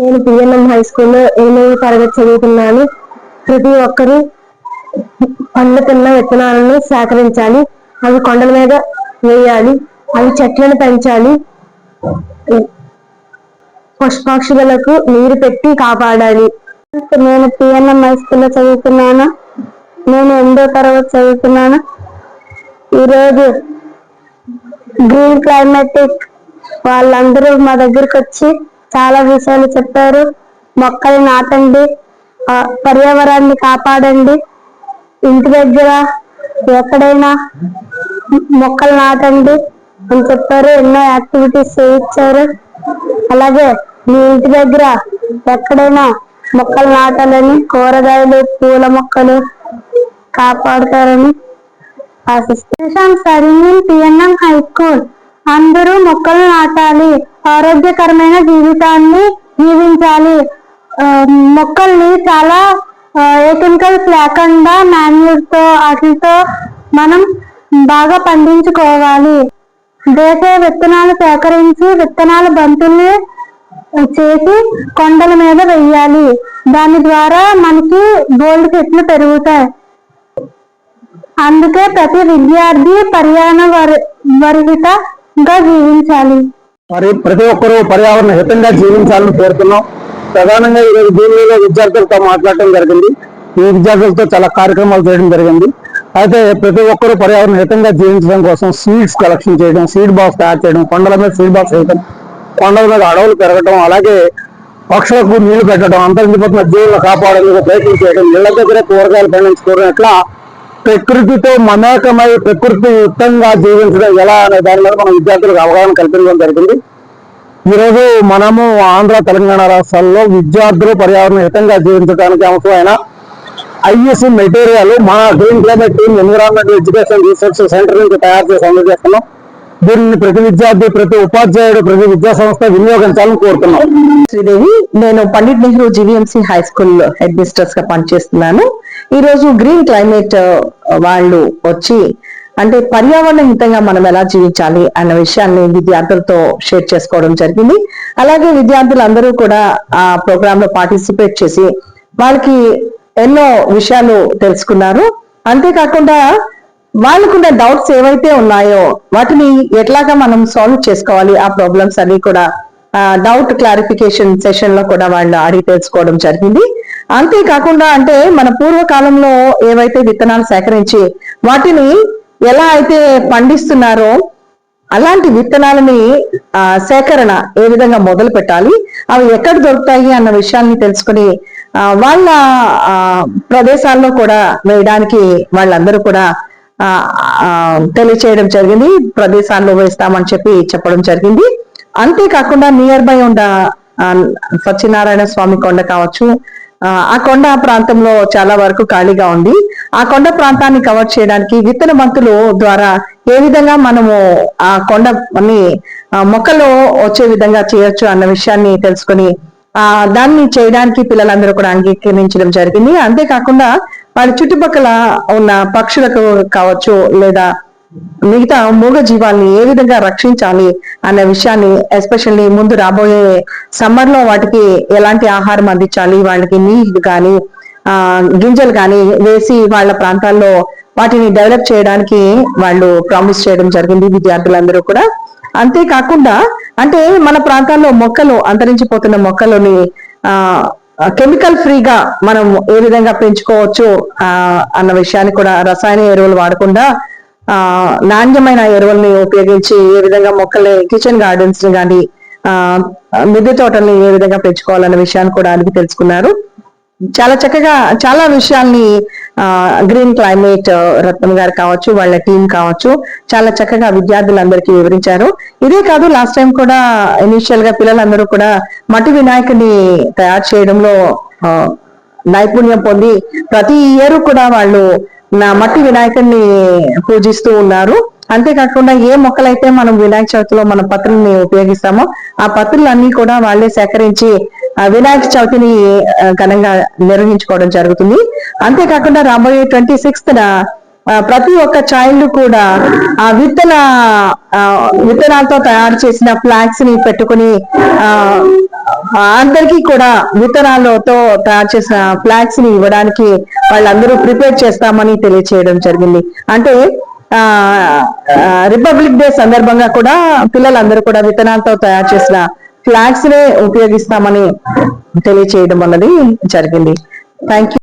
నేను PNM high స్కూల్లో 8వ తరగతి చదువుతున్నాను. ప్రతి ఒక్కరూ పండుతున్న విత్తనాలను సేకరించాలి. అవి కొండల మీద వేయాలి. అవి చెట్లను పెంచాలి. పుష్పక్షులకు నీరు పెట్టి కాపాడాలి. నేను పిఎన్ఎం హై స్కూల్లో చదువుతున్నాను. నేను 8వ తరగతి చదువుతున్నాను. ఈరోజు గ్రీన్ క్లైమాటిక్ వాళ్ళందరూ మా దగ్గరకు వచ్చి చాలా విషయాలు చెప్పారు. మొక్కలు నాటండి, పర్యావరణాన్ని కాపాడండి, ఇంటి దగ్గర ఎక్కడైనా మొక్కలు నాటండి అని చెప్పారు. ఎన్నో యాక్టివిటీస్ చేయించారు. అలాగే మీ ఇంటి దగ్గర ఎక్కడైనా మొక్కలు నాటాలని, కూరగాయలు పూల మొక్కలు కాపాడతారని ఆశిస్తున్నాను. పిఎన్ఎం హై స్కూల్ అందరూ మొక్కలు నాటాలి, ఆరోగ్యకరమైన జీవితాన్ని జీవించాలి. మొక్కల్ని చాలా ఏ కెమికల్స్ లేకుండా మాన్యూర్స్ తో వాటితో మనం బాగా పండించుకోవాలి. దేశీయ విత్తనాలు సేకరించి విత్తనాల బంతుల్ని చేసి కొండల మీద వెయ్యాలి. దాని ద్వారా మనకి గోల్డ్ చెట్లు పెరుగుతాయి. అందుకే ప్రతి విద్యార్థి పర్యావరణవర్హితంగా జీవించాలి. మరి ప్రతి ఒక్కరూ పర్యావరణ హితంగా జీవించాలని కోరుతున్నాం. ప్రధానంగా ఈరోజు భూమిలో విద్యార్థులతో మాట్లాడటం జరిగింది. ఈ విద్యార్థులతో చాలా కార్యక్రమాలు చేయడం జరిగింది. అయితే ప్రతి ఒక్కరూ పర్యావరణ హితంగా జీవించడం కోసం సీడ్స్ కలెక్షన్ చేయడం, సీడ్ బాక్స్ తయారు చేయడం, కొండల మీద సీడ్ బాక్స్ వేయడం, కొండల మీద అడవులు పెరగడం, అలాగే పక్షులకు నీళ్లు పెట్టడం, అంతరించిపోతున్న జీవులను కాపాడేందుకు ప్రయత్నం చేయడం, ఇళ్ల దగ్గర కూరగాయలు పండించుకోవడం, ఇట్లా ప్రకృతితో మమేకమై ప్రకృతి యుక్తంగా జీవించడం ఎలా అనే దాని మీద మన విద్యార్థులకు అవగాహన కల్పించడం జరిగింది. ఈరోజు మనము ఆంధ్ర తెలంగాణ రాష్ట్రాల్లో విద్యార్థులు పర్యావరణ హితంగా జీవించడానికి అవసరమైన ఐఎస్సి మెటీరియల్ మన green climate team environmental education research centre నుంచి తయారు చేసి అందజేస్తున్నాం. దీన్ని ప్రతి విద్యార్థి, ప్రతి ఉపాధ్యాయుడు, ప్రతి విద్యా సంస్థ వినియోగించాలని కోరుతున్నాం. శ్రీదేవి, నేను Pandit Nehru GVMC high school head mistress గా పనిచేస్తున్నాను. ఈ రోజు గ్రీన్ క్లైమేట్ వాళ్ళు వచ్చి అంటే పర్యావరణ హితంగా మనం ఎలా జీవించాలి అన్న విషయాన్ని విద్యార్థులతో షేర్ చేసుకోవడం జరిగింది. అలాగే విద్యార్థులందరూ కూడా ఆ ప్రోగ్రామ్ లో పార్టిసిపేట్ చేసి వాళ్ళకి ఎన్నో విషయాలు తెలుసుకున్నారు. అంతేకాకుండా వాళ్ళకున్న డౌట్స్ ఏవైతే ఉన్నాయో వాటిని ఎట్లాగా మనం సాల్వ్ చేసుకోవాలి, ఆ ప్రాబ్లమ్స్ అన్ని కూడా డౌట్ క్లారిఫికేషన్ సెషన్ లో కూడా వాళ్ళు అడిగి తెలుసుకోవడం జరిగింది. అంతేకాకుండా అంటే మన పూర్వకాలంలో ఏవైతే విత్తనాలు సేకరించి వాటిని ఎలా అయితే పండిస్తున్నారో అలాంటి విత్తనాలని సేకరణ ఏ విధంగా మొదలు పెట్టాలి, అవి ఎక్కడ దొరుకుతాయి అన్న విషయాన్ని తెలుసుకుని వాళ్ళ ప్రదేశాల్లో కూడా వేయడానికి వాళ్ళందరూ కూడా తెలియచేయడం జరిగింది. ప్రదేశాల్లో వేస్తామని చెప్పడం జరిగింది. అంతేకాకుండా నియర్ బై ఉన్న సత్యనారాయణ స్వామి కొండ కావచ్చు, ఆ కొండ ప్రాంతంలో చాలా వరకు ఖాళీగా ఉంది. ఆ కొండ ప్రాంతాన్ని కవర్ చేయడానికి విత్తన బంతుల ద్వారా ఏ విధంగా మనము ఆ కొండని మొక్కలు వచ్చే విధంగా చేయొచ్చు అన్న విషయాన్ని తెలుసుకుని దాన్ని చేయడానికి పిల్లలందరూ కూడా అంగీకరించడం జరిగింది. అంతేకాకుండా వాళ్ళ చుట్టుపక్కల ఉన్న పక్షులకు కావచ్చు లేదా మిగతా మూగ జీవాల్ని ఏ విధంగా రక్షించాలి అన్న విషయాన్ని, ఎస్పెషల్లీ ముందు రాబోయే సమ్మర్ లో వాటికి ఎలాంటి ఆహారం అందించాలి, వాళ్ళకి నీళ్లు కానీ గింజలు కానీ వేసి వాళ్ళ ప్రాంతాల్లో వాటిని డెవలప్ చేయడానికి వాళ్ళు ప్రామిస్ చేయడం జరిగింది విద్యార్థులందరూ కూడా. అంతేకాకుండా అంటే మన ప్రాంతాల్లో మొక్కలు అంతరించిపోతున్న మొక్కలని కెమికల్ ఫ్రీగా మనం ఏ విధంగా పెంచుకోవచ్చు అన్న విషయాన్ని కూడా, రసాయన ఎరువులు వాడకుండా నాణ్యమైన ఎరువుల్ని ఉపయోగించి ఏ విధంగా మొక్కల్ని, కిచెన్ గార్డెన్స్ ని కానీ మిద్దె తోటల్ని ఏ విధంగా పెంచుకోవాలన్న విషయాన్ని కూడా అడిగి తెలుసుకున్నారు. చాలా చక్కగా చాలా విషయాల్ని గ్రీన్ క్లైమేట్ రత్నం గారు కావచ్చు, వాళ్ళ టీం కావచ్చు చాలా చక్కగా విద్యార్థులందరికీ వివరించారు. ఇదే కాదు, లాస్ట్ టైం కూడా ఇనిషియల్ గా పిల్లలందరూ కూడా మట్టి వినాయకుడిని తయారు చేయడంలో నైపుణ్యం పొంది ప్రతి ఇయర్ కూడా వాళ్ళు మట్టి వినాయకుడిని పూజిస్తూ ఉన్నారు. అంతేకాకుండా ఏ మొక్కలైతే మనం వినాయక చవితిలో మన పత్రుల్ని ఉపయోగిస్తామో ఆ పత్రులన్నీ కూడా వాళ్ళే సేకరించి వినాయక చవితిని ఘనంగా నిర్వహించుకోవడం జరుగుతుంది. అంతేకాకుండా రాబోయే 26th ప్రతి ఒక్క చైల్డ్ కూడా ఆ విత్తనాలతో తయారు చేసిన ఫ్లాగ్స్ ని పెట్టుకుని అందరికీ కూడా విత్తనాలతో తయారు చేసిన ఫ్లాగ్స్ ని ఇవ్వడానికి వాళ్ళందరూ ప్రిపేర్ చేస్తామని తెలియచేయడం జరిగింది. అంటే రిపబ్లిక్ డే సందర్భంగా కూడా పిల్లలందరూ కూడా విత్తనాలతో తయారు చేసిన ఫ్లాగ్స్ నే ఉపయోగిస్తామని తెలియచేయడం అన్నది జరిగింది. Thank you.